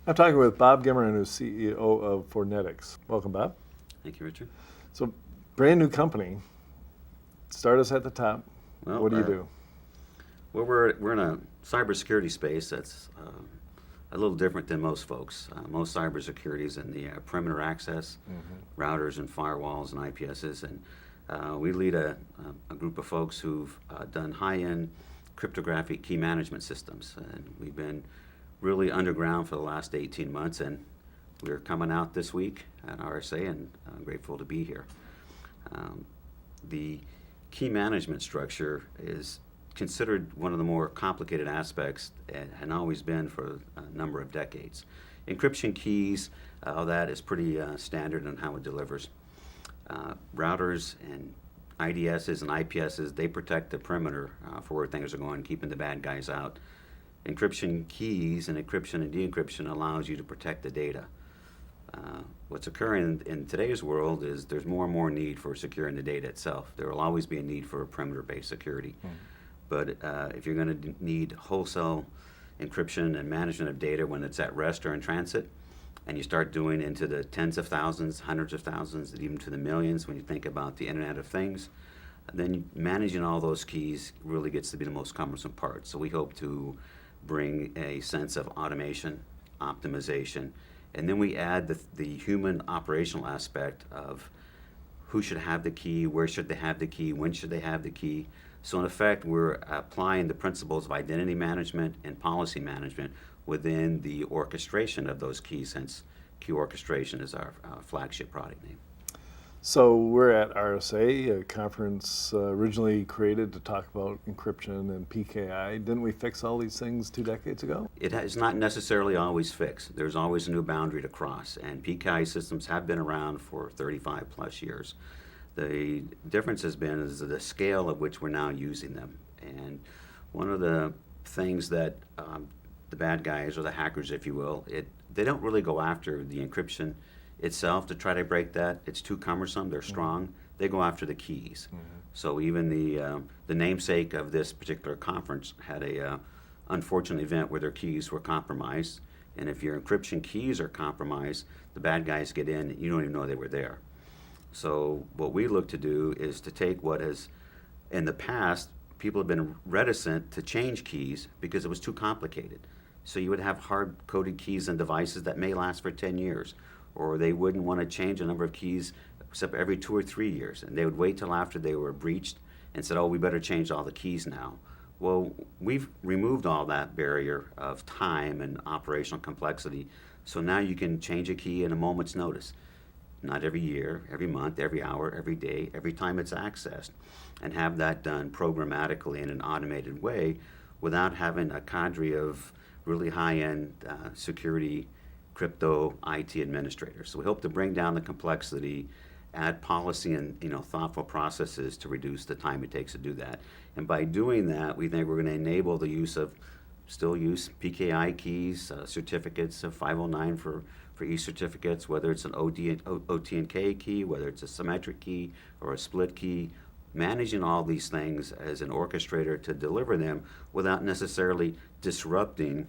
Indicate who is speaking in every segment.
Speaker 1: I'm talking with Bob Guimarin, who's CEO of Fornetix. Welcome, Bob.
Speaker 2: Thank you, Richard.
Speaker 1: So, brand new company. Start us at the top.
Speaker 2: Well,
Speaker 1: What do you do?
Speaker 2: Well, we're in a cybersecurity space that's a little different than most folks. Most cybersecurity is in the perimeter access, routers and firewalls and IPSs, and we lead a group of folks who've done high-end cryptographic key management systems, and we've been really underground for the last 18 months, and we're coming out this week at RSA, and I'm grateful to be here. The key management structure is considered one of the more complicated aspects and always been for a number of decades. Encryption keys, all that is pretty standard in how it delivers. Routers and IDSs and IPSs, they protect the perimeter for where things are going, keeping the bad guys out. Encryption keys and encryption and de-encryption allows you to protect the data. What's occurring in today's world is there's more and more need for securing the data itself. There will always be a need for perimeter-based security. But if you're going to need wholesale encryption and management of data when it's at rest or in transit, and you start doing into the tens of thousands, hundreds of thousands, and even to the millions when you think about the Internet of Things, then managing all those keys really gets to be the most cumbersome part. So we hope to bring a sense of automation, optimization, and then we add the human operational aspect of who should have the key, where should they have the key, when should they have the key. So in effect, we're applying the principles of identity management and policy management within the orchestration of those keys, hence key orchestration is our flagship product name.
Speaker 1: So we're at RSA, a conference originally created to talk about encryption and PKI. Didn't we fix all these things 2 decades ago?
Speaker 2: It's not necessarily always fixed. There's always a new boundary to cross, and PKI systems have been around for 35 plus years. The difference has been is the scale at which we're now using them. And one of the things that the bad guys, or the hackers, if you will, they don't really go after the encryption itself to try to break that. It's too cumbersome. They're strong. They go after the keys. So even the namesake of this particular conference had a unfortunate event where their keys were compromised. And if your encryption keys are compromised, the bad guys get in and you don't even know they were there. So what we look to do is to take what has, in the past, people have been reticent to change keys because it was too complicated. So you would have hard-coded keys and devices that may last for 10 years, or they wouldn't want to change a number of keys except every 2 or 3 years, and they would wait till after they were breached and said, oh, we better change all the keys now. Well, we've removed all that barrier of time and operational complexity, so now you can change a key in a moment's notice. Not every year, every month, every hour, every day, every time it's accessed, and have that done programmatically in an automated way without having a cadre of really high-end security, crypto, IT administrators. So we hope to bring down the complexity, add policy and thoughtful processes to reduce the time it takes to do that. And by doing that, we think we're going to enable the use of, still use PKI keys, certificates of 509 for e-certificates, whether it's an OT&K key, whether it's a symmetric key or a split key, managing all these things as an orchestrator to deliver them without necessarily disrupting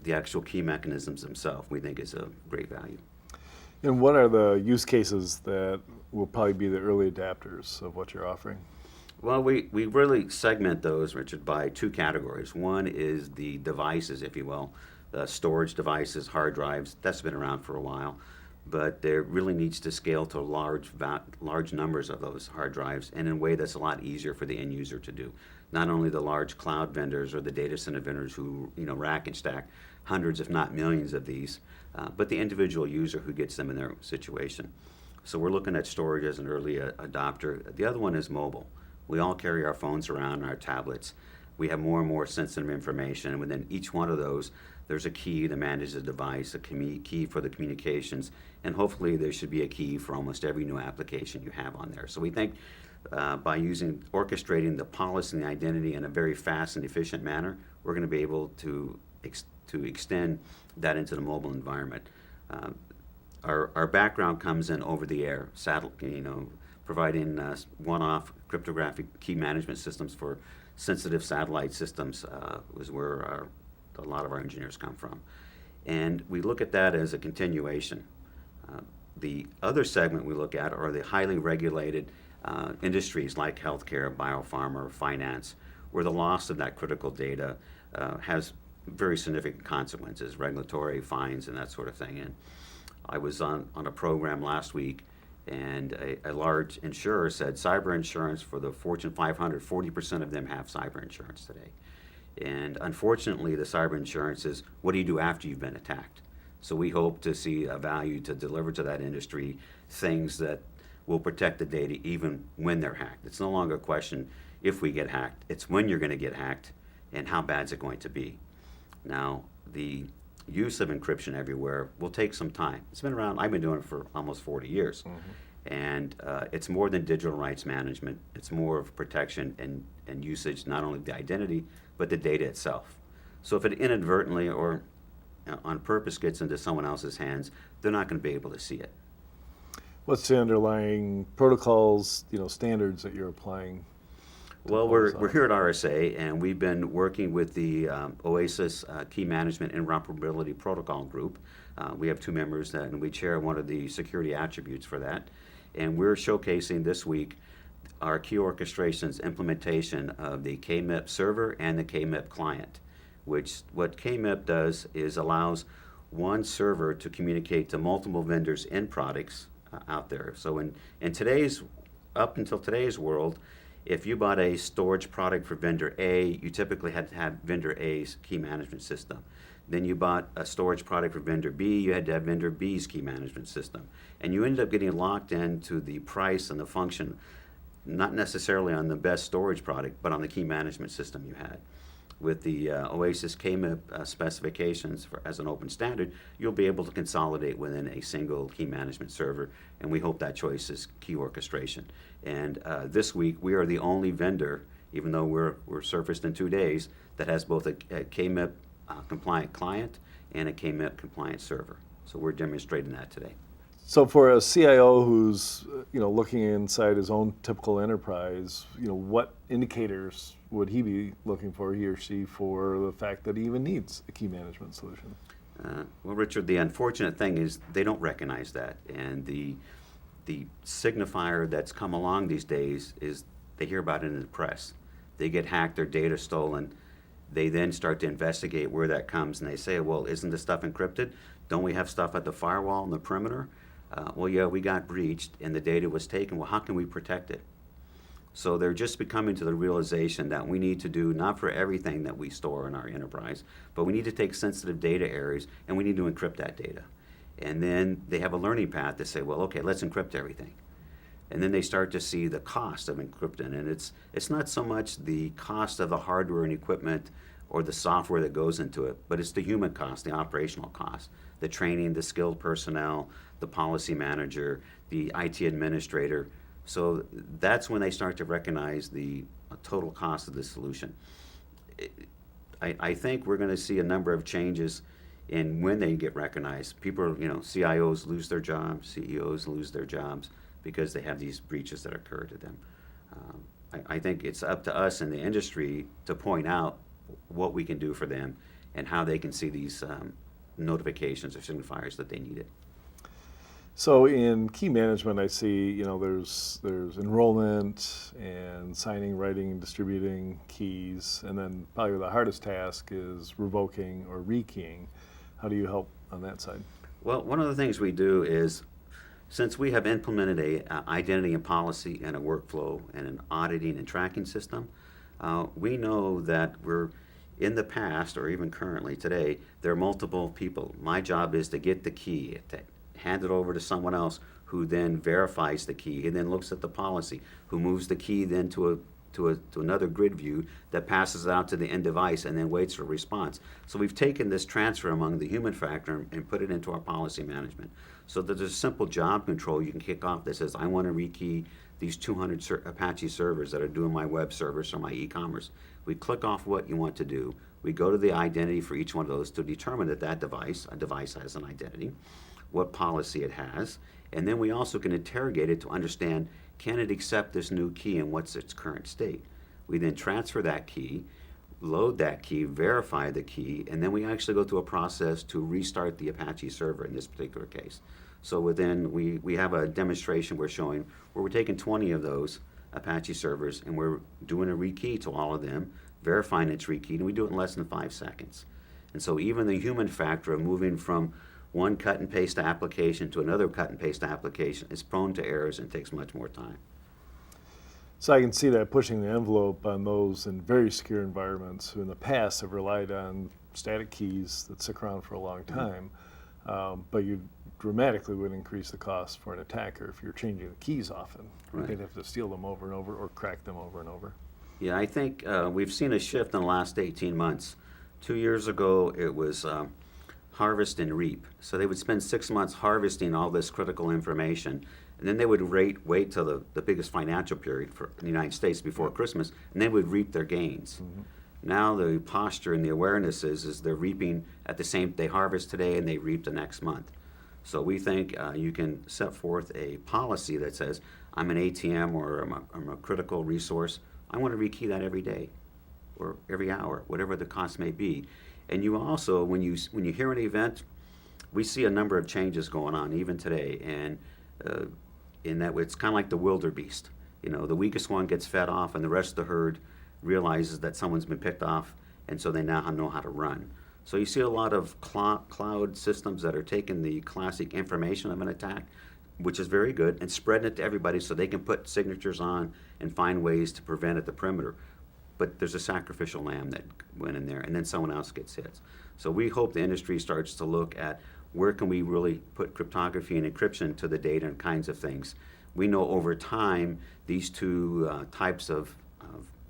Speaker 2: the actual key mechanisms themselves, we think is a great value.
Speaker 1: And what are the use cases that will probably be the early adapters of what you're offering?
Speaker 2: Well, we really segment those, Richard, by 2 categories. One is the devices, if you will, the storage devices, hard drives. That's been around for a while, but there really needs to scale to large numbers of those hard drives, and in a way that's a lot easier for the end user to do. Not only the large cloud vendors or the data center vendors who rack and stack hundreds, if not millions of these, but the individual user who gets them in their situation. So we're looking at storage as an early adopter. The other one is mobile. We all carry our phones around and our tablets. We have more and more sensitive information, and within each one of those, there's a key to manage the device, a key for the communications, and hopefully there should be a key for almost every new application you have on there. So we think by orchestrating the policy and the identity in a very fast and efficient manner, we're going to be able to extend that into the mobile environment. Our background comes in over the air, providing one-off cryptographic key management systems for sensitive satellite systems was where a lot of our engineers come from. And we look at that as a continuation. The other segment we look at are the highly regulated industries like healthcare, biopharma, finance, where the loss of that critical data has very significant consequences, regulatory fines and that sort of thing. And I was on a program last week, and a large insurer said cyber insurance for the Fortune 500, 40% of them have cyber insurance today. And unfortunately, the cyber insurance is, what do you do after you've been attacked? So we hope to see a value to deliver to that industry things that will protect the data even when they're hacked. It's no longer a question if we get hacked, it's when you're going to get hacked and how bad is it going to be. Now, the use of encryption everywhere will take some time. It's been around, I've been doing it for almost 40 years. Mm-hmm. And it's more than digital rights management. It's more of protection and usage, not only of the identity, but the data itself. So if it inadvertently or on purpose gets into someone else's hands, they're not going to be able to see it.
Speaker 1: What's the underlying protocols, standards that you're applying?
Speaker 2: Well, we're here at RSA, and we've been working with the OASIS Key Management Interoperability Protocol Group. We have 2 members, and we chair one of the security attributes for that. And we're showcasing this week our key orchestration's implementation of the KMIP server and the KMIP client, which what KMIP does is allows one server to communicate to multiple vendors in products out there. So up until today's world, if you bought a storage product for vendor A, you typically had to have vendor A's key management system. Then you bought a storage product for vendor B, you had to have vendor B's key management system. And you ended up getting locked into the price and the function, not necessarily on the best storage product, but on the key management system you had. With the OASIS KMIP specifications as an open standard, you'll be able to consolidate within a single key management server, and we hope that choice is key orchestration. And this week, we are the only vendor, even though we're surfaced in 2 days, that has both a KMIP compliant client and a KMIP compliant server. So we're demonstrating that today.
Speaker 1: So for a CIO who's looking inside his own typical enterprise, what indicators would he be looking for, he or she, for the fact that he even needs a key management solution?
Speaker 2: Well, Richard, the unfortunate thing is they don't recognize that, and the signifier that's come along these days is they hear about it in the press. They get hacked, their data stolen. They then start to investigate where that comes, and they say, well, isn't this stuff encrypted? Don't we have stuff at the firewall and the perimeter? Well, yeah, we got breached and the data was taken. Well, how can we protect it? So they're just becoming to the realization that we need to do, not for everything that we store in our enterprise, but we need to take sensitive data areas and we need to encrypt that data. And then they have a learning path to say, well, okay, let's encrypt everything. And then they start to see the cost of encrypting. And it's not so much the cost of the hardware and equipment or the software that goes into it, but it's the human cost, the operational cost, the training, the skilled personnel, the policy manager, the IT administrator. So that's when they start to recognize the total cost of the solution. I think we're going to see a number of changes in when they get recognized. People, CIOs lose their jobs, CEOs lose their jobs because they have these breaches that occur to them. I think it's up to us in the industry to point out what we can do for them and how they can see these notifications or signifiers that they need it.
Speaker 1: So in key management, I see there's enrollment and signing, writing, and distributing keys, and then probably the hardest task is revoking or rekeying. How do you help on that side?
Speaker 2: Well, one of the things we do is, since we have implemented a identity and policy and a workflow and an auditing and tracking system, we know that we're in the past, or even currently today, there are multiple people. My job is to get the key, to hand it over to someone else who then verifies the key, and then looks at the policy, who moves the key then to another grid view that passes it out to the end device and then waits for a response. So we've taken this transfer among the human factor and put it into our policy management. So that there's a simple job control you can kick off that says, I want to rekey these 200 Apache servers that are doing my web service or my e-commerce. We click off what you want to do. We go to the identity for each one of those to determine that a device has an identity, what policy it has, and then we also can interrogate it to understand, can it accept this new key and what's its current state? We then transfer that key, load that key, verify the key, and then we actually go through a process to restart the Apache server in this particular case. So we have a demonstration we're showing where we're taking 20 of those Apache servers and we're doing a rekey to all of them, verifying it's rekeyed, and we do it in less than 5 seconds. And so even the human factor of moving from one cut and paste application to another cut and paste application is prone to errors and takes much more time.
Speaker 1: So I can see that pushing the envelope on those in very secure environments who in the past have relied on static keys that stick around for a long time, but you dramatically would increase the cost for an attacker if you're changing the keys often.
Speaker 2: Right.
Speaker 1: They'd have to steal them over and over or crack them over and over.
Speaker 2: Yeah, I think we've seen a shift in the last 18 months. 2 years ago, it was harvest and reap. So they would spend 6 months harvesting all this critical information, and then they would wait till the biggest financial period for the United States before Christmas, and they would reap their gains. Now the posture and the awareness is they're reaping at the same, they harvest today and they reap the next month. So we think you can set forth a policy that says, I'm an ATM or I'm a critical resource. I want to rekey that every day or every hour, whatever the cost may be. And you also, when you hear an event, we see a number of changes going on even today. And in that it's kind of like the wildebeest. You know, the weakest one gets fed off and the rest of the herd realizes that someone's been picked off, and so they now know how to run. So you see a lot of cloud systems that are taking the classic information of an attack, which is very good, and spreading it to everybody so they can put signatures on and find ways to prevent at the perimeter. But there's a sacrificial lamb that went in there, and then someone else gets hit. So we hope the industry starts to look at where can we really put cryptography and encryption to the data and kinds of things. We know over time these two types of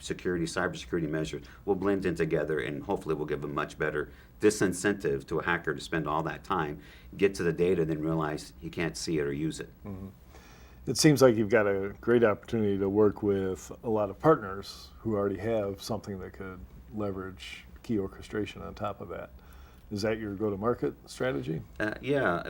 Speaker 2: cybersecurity measures will blend in together, and hopefully will give a much better disincentive to a hacker to spend all that time, get to the data, and then realize he can't see it or use it.
Speaker 1: Mm-hmm. It seems like you've got a great opportunity to work with a lot of partners who already have something that could leverage key orchestration on top of that. Is that your go-to-market strategy?
Speaker 2: Yeah,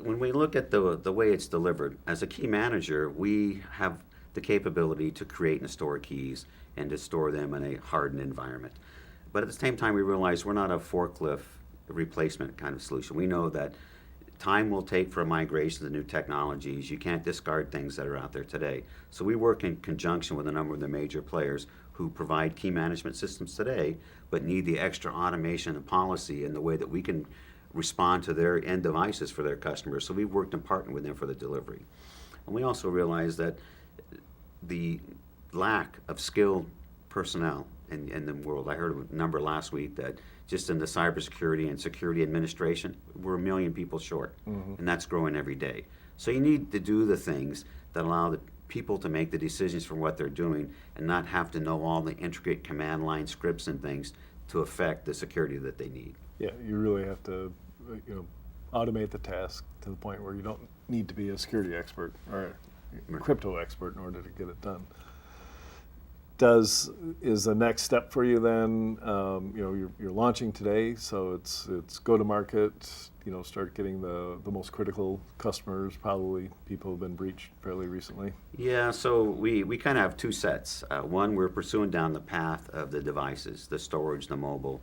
Speaker 2: when we look at the way it's delivered, as a key manager, we have the capability to create and store keys and to store them in a hardened environment. But at the same time, we realize we're not a forklift replacement kind of solution. We know that time will take for a migration to new technologies. You can't discard things that are out there today. So we work in conjunction with a number of the major players who provide key management systems today, but need the extra automation and policy in the way that we can respond to their end devices for their customers. So we've worked and partnered with them for the delivery. And we also realize that the lack of skilled personnel in the world, I heard a number last week that just in the cybersecurity and security administration, we're 1 million people short, and that's growing every day. So you need to do the things that allow the people to make the decisions for what they're doing and not have to know all the intricate command line scripts and things to affect the security that they need.
Speaker 1: Yeah, you really have to automate the task to the point where you don't need to be a security expert or a crypto expert in order to get it done. Is the next step for you then, you're launching today, so it's go to market, start getting the most critical customers, probably people who have been breached fairly recently?
Speaker 2: Yeah, so we kind of have two sets. One, we're pursuing down the path of the devices, the storage, the mobile,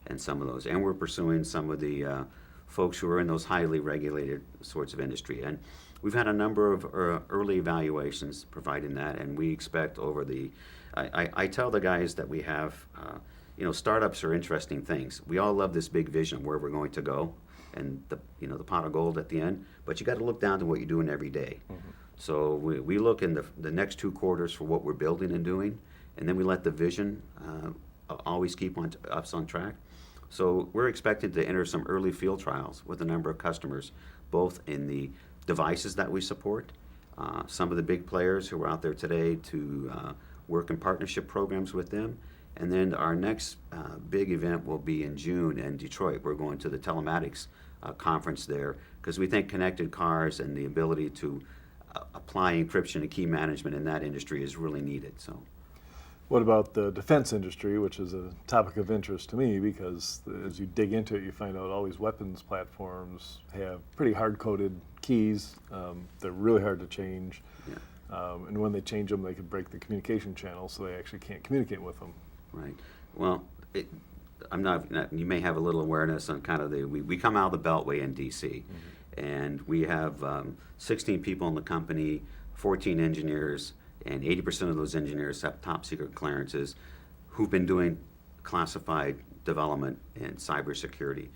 Speaker 2: and some of those. And we're pursuing some of the folks who are in those highly regulated sorts of industry. And we've had a number of early evaluations providing that, and we expect over the I tell the guys that we have, startups are interesting things. We all love this big vision of where we're going to go and the pot of gold at the end, but you got to look down to what you're doing every day. So we look in the next 2 quarters for what we're building and doing, and then we let the vision always keep us on track. So we're expected to enter some early field trials with a number of customers, both in the devices that we support, some of the big players who are out there today to work in partnership programs with them. And then our next big event will be in June in Detroit. We're going to the telematics conference there because we think connected cars and the ability to apply encryption and key management in that industry is really needed. So,
Speaker 1: what about the defense industry, which is a topic of interest to me because as you dig into it, you find out all these weapons platforms have pretty hard-coded keys. They're really hard to change.
Speaker 2: yeah.
Speaker 1: And when they change them, they could break the communication channel, so they actually can't communicate with them.
Speaker 2: Right. Well, it, you may have a little awareness on kind of we come out of the Beltway in DC, and we have 16 people in the company, 14 engineers, and 80% of those engineers have top secret clearances who've been doing classified development and cybersecurity,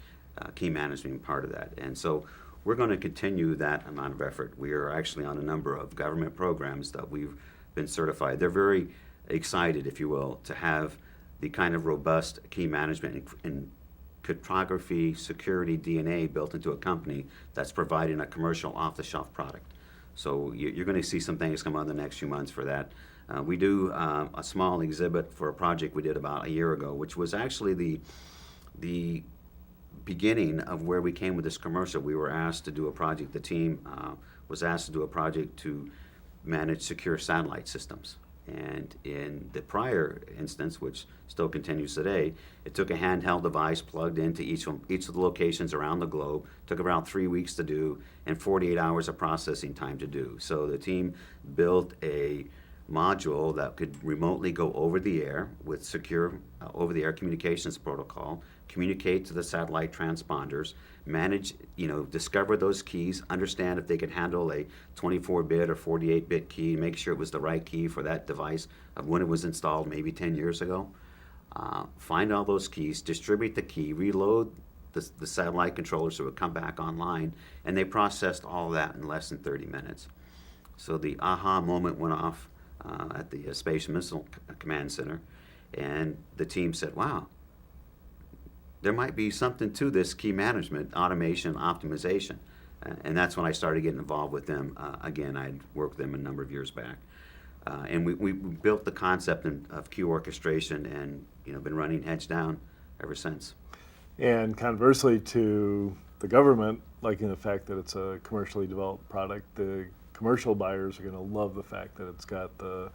Speaker 2: key management being part of that. And so we're going to continue that amount of effort. We are actually on a number of government programs that we've been certified. They're very excited, if you will, to have the kind of robust key management and cryptography, security, DNA built into a company that's providing a commercial off-the-shelf product. So you're going to see some things come out in the next few months for that. We do a small exhibit for a project we did about a year ago, which was actually the beginning of where we came with this commercial. We were asked to do a project, the team was asked to do a project to manage secure satellite systems. And in the prior instance, which still continues today, it took a handheld device plugged into each of the locations around the globe, took around 3 weeks to do, and 48 hours of processing time to do. So the team built a module that could remotely go over the air with secure over-the-air communications protocol, communicate to the satellite transponders, manage, discover those keys, understand if they could handle a 24-bit or 48-bit key, make sure it was the right key for that device of when it was installed maybe 10 years ago. Find all those keys, distribute the key, reload the satellite controller so it would come back online, and they processed all of that in less than 30 minutes. So the aha moment went off at the Space Missile Command Center, and the team said, wow, there might be something to this key management, automation, optimization. And that's when I started getting involved with them. Again, I'd worked with them a number of years back. And we built the concept of queue orchestration and been running heads down ever since.
Speaker 1: And conversely to the government, liking the fact that it's a commercially developed product, the commercial buyers are going to love the fact that it's got the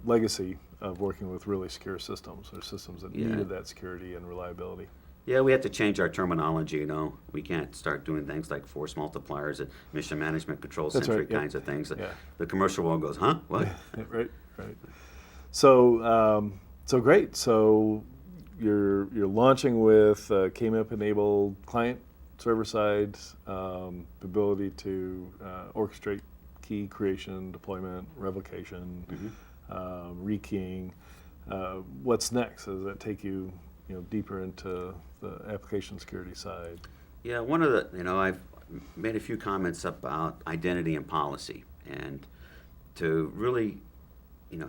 Speaker 1: legacy of working with really secure systems, or systems that needed that security and reliability.
Speaker 2: Yeah, we have to change our terminology, We can't start doing things like force multipliers and mission management control-centric kinds of things. Yeah. The commercial world goes, huh? What?
Speaker 1: Right. So, so great. So you're launching with KMIP-enabled client server-side, ability to orchestrate key creation, deployment, revocation, rekeying. What's next? Does that take you deeper into the application security side?
Speaker 2: Yeah, one of the, I've made a few comments about identity and policy, and to really,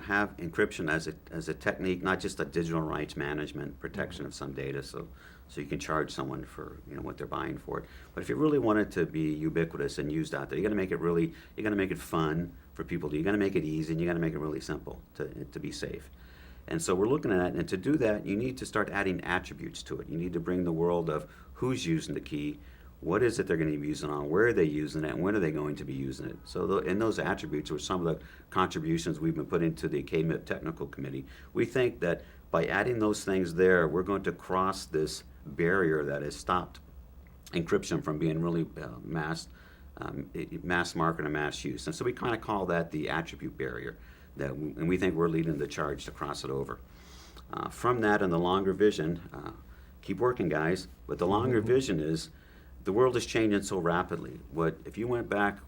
Speaker 2: have encryption as a technique, not just a digital rights management, protection of some data, so you can charge someone for, what they're buying for it. But if you really want it to be ubiquitous and used out there, you got to make it fun for people. You got to make it easy, and you got to make it really simple to be safe. And so we're looking at it, and to do that, you need to start adding attributes to it. You need to bring the world of who's using the key, what is it they're going to be using on, where are they using it, and when are they going to be using it. So in those attributes are some of the contributions we've been putting to the KMIP Technical Committee. We think that by adding those things there, we're going to cross this barrier that has stopped encryption from being really mass market and mass use. And so we kind of call that the attribute barrier. And we think we're leading the charge to cross it over. From that and the longer vision, keep working, guys, but the longer vision is the world is changing so rapidly. If you went back,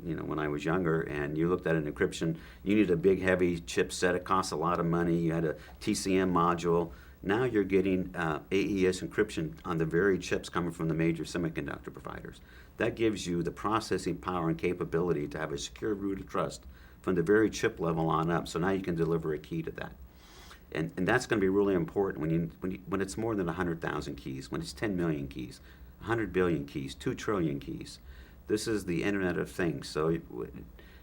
Speaker 2: when I was younger and you looked at an encryption, you needed a big, heavy chipset. It cost a lot of money. You had a TCM module. Now you're getting AES encryption on the very chips coming from the major semiconductor providers. That gives you the processing power and capability to have a secure root of trust from the very chip level on up. So now you can deliver a key to that. And that's going to be really important when it's more than 100,000 keys, when it's 10 million keys, 100 billion keys, 2 trillion keys. This is the Internet of Things. So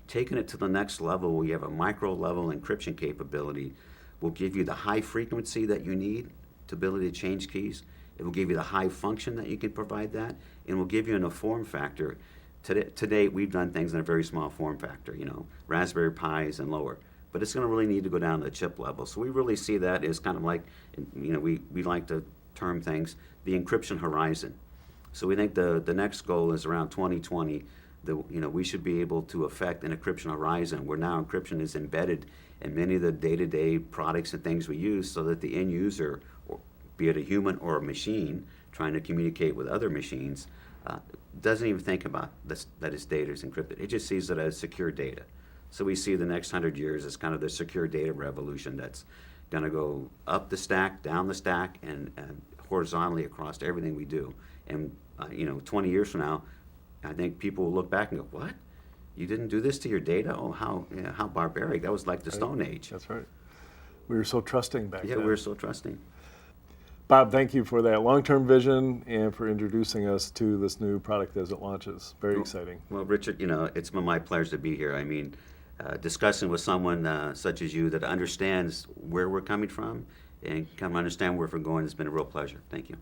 Speaker 2: taking it to the next level, we have a micro-level encryption capability. Will give you the high frequency that you need to ability to change keys. It will give you the high function that you can provide that, and will give you in a form factor. Today, we've done things in a very small form factor, Raspberry Pis and lower. But it's going to really need to go down to the chip level. So we really see that as kind of like, we like to term things the encryption horizon. So we think the next goal is around 2020. We should be able to affect an encryption horizon where now encryption is embedded in many of the day-to-day products and things we use, so that the end user be it a human or a machine trying to communicate with other machines, doesn't even think about this, that its data is encrypted. It just sees it as secure data. So we see the next 100 years as kind of the secure data revolution that's going to go up the stack, down the stack, and horizontally across everything we do. And 20 years from now, I think people will look back and go, "What? You didn't do this to your data? Oh, how barbaric! That was like the Stone Age."
Speaker 1: That's right. We were so trusting back
Speaker 2: Yeah,
Speaker 1: then.
Speaker 2: we were so trusting.
Speaker 1: Bob, thank you for that long-term vision and for introducing us to this new product as it launches. Very exciting.
Speaker 2: Well, Richard, it's been my pleasure to be here. I mean, discussing with someone such as you that understands where we're coming from and come understand where we're going has been a real pleasure. Thank you.